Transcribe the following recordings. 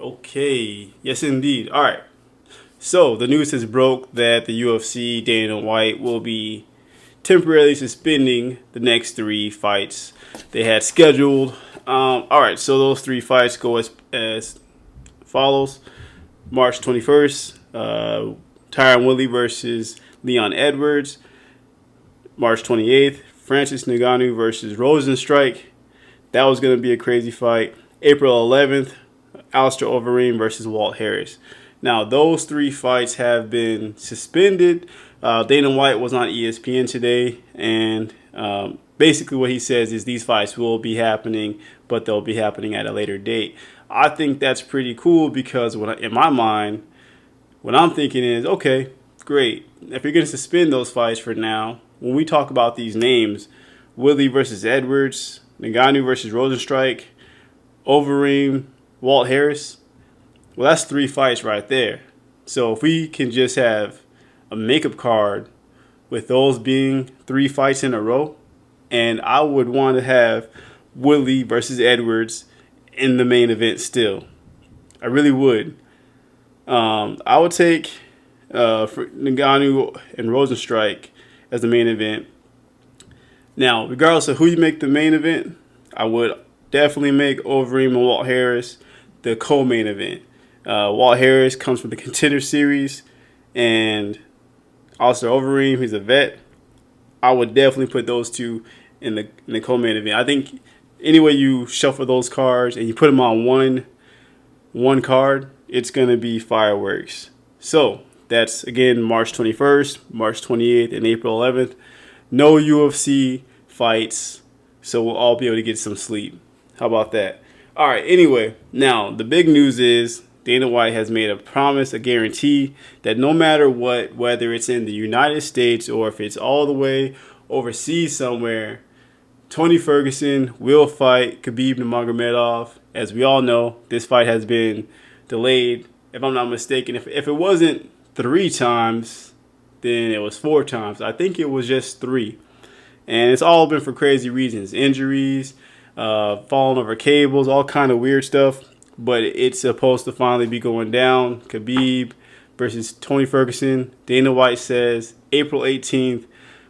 Okay, yes indeed. All right. So the news has broke that the UFC, Dana White, will be temporarily suspending the next three fights they had scheduled. All right, so those three fights go as follows: March 21st, Tyron Woodley versus Leon Edwards. March 28th, Francis Ngannou versus Rosenstrike. That was going to be a crazy fight. April 11th, Alistair Overeem versus Walt Harris. Now, those three fights have been suspended. Dana White was on ESPN today, and basically what he says is these fights will be happening, but they'll be happening at a later date. I think that's pretty cool because in my mind, what I'm thinking is, okay, great. If you're going to suspend those fights for now, when we talk about these names, Woodley versus Edwards, Ngannou versus Rosenstrike, Overeem, Walt Harris, well, that's three fights right there. So if we can just have a makeup card with those being three fights in a row, and I would want to have Woodley versus Edwards in the main event still. I really would. I would take Ngannou and Rosenstrike as the main event. Now, regardless of who you make the main event, I would definitely make Overeem and Walt Harris the co-main event. Walt Harris comes from the Contender Series, and Alistair Overeem, he's a vet. I would definitely put those two in the co-main event. I think any way you shuffle those cards and you put them on one card, it's going to be fireworks. So that's, again, March 21st, March 28th, and April 11th. No UFC fights, so we'll all be able to get some sleep. How about that? All right, anyway, now the big news is Dana White has made a promise, a guarantee, that no matter what, whether it's in the United States or if it's all the way overseas somewhere, Tony Ferguson will fight Khabib Nurmagomedov. As we all know, this fight has been delayed. If I'm not mistaken, if it wasn't 3 times, then it was 4 times. I think it was just 3. And it's all been for crazy reasons. Injuries, falling over cables, all kind of weird stuff. But it's supposed to finally be going down. Khabib versus Tony Ferguson. Dana White says April 18th.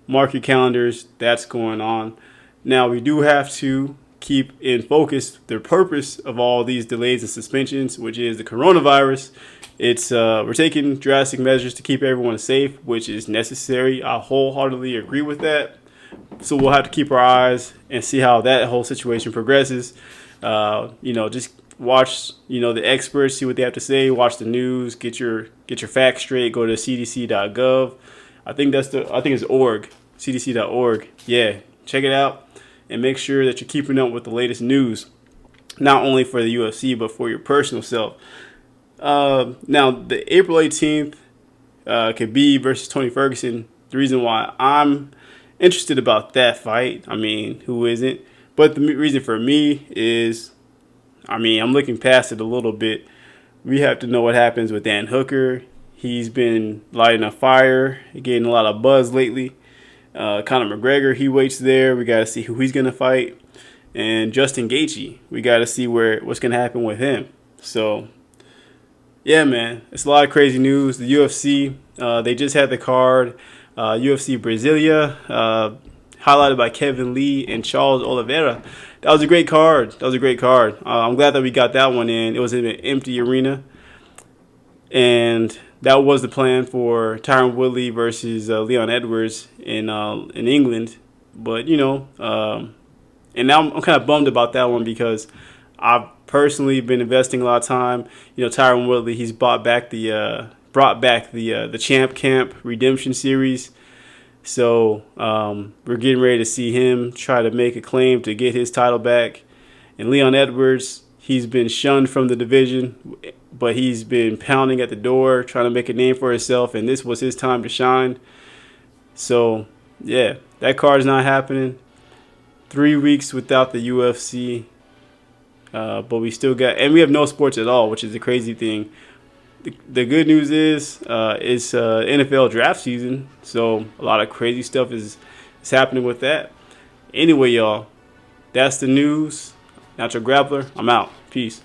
Mark your calendars. That's going on. Now, we do have to keep in focus the purpose of all these delays and suspensions, which is the coronavirus. We're taking drastic measures to keep everyone safe, which is necessary. I wholeheartedly agree with that. So we'll have to keep our eyes and see how that whole situation progresses. Just watch, the experts, see what they have to say. Watch the news, get your facts straight. Go to cdc.gov. I think it's org, cdc.org. Yeah, check it out and make sure that you're keeping up with the latest news, not only for the UFC but for your personal self. Now, the April 18th, Khabib versus Tony Ferguson. The reason why I'm interested about that fight, I mean, who isn't? But the reason for me is, I'm looking past it a little bit. We have to know what happens with Dan Hooker. He's been lighting a fire, getting a lot of buzz lately. Conor McGregor, he waits there. We got to see who he's going to fight. And Justin Gaethje, we got to see what's going to happen with him. So, yeah, man, it's a lot of crazy news. The UFC, they just had the card. UFC Brasilia, highlighted by Kevin Lee and Charles Oliveira. That was a great card. I'm glad that we got that one in. It was in an empty arena. And that was the plan for Tyron Woodley versus Leon Edwards in England. But, and now I'm kind of bummed about that one because I've personally been investing a lot of time. Tyron Woodley, he's brought back the Champ Camp Redemption series. So we're getting ready to see him try to make a claim to get his title back. And Leon Edwards, he's been shunned from the division, but he's been pounding at the door, trying to make a name for himself, and this was his time to shine. So, yeah, that card is not happening. 3 weeks without the UFC, but we still got, and we have no sports at all, which is the crazy thing. The good news is it's NFL draft season, so a lot of crazy stuff is happening with that. Anyway, y'all, that's the news. Natural Grappler, I'm out. Peace.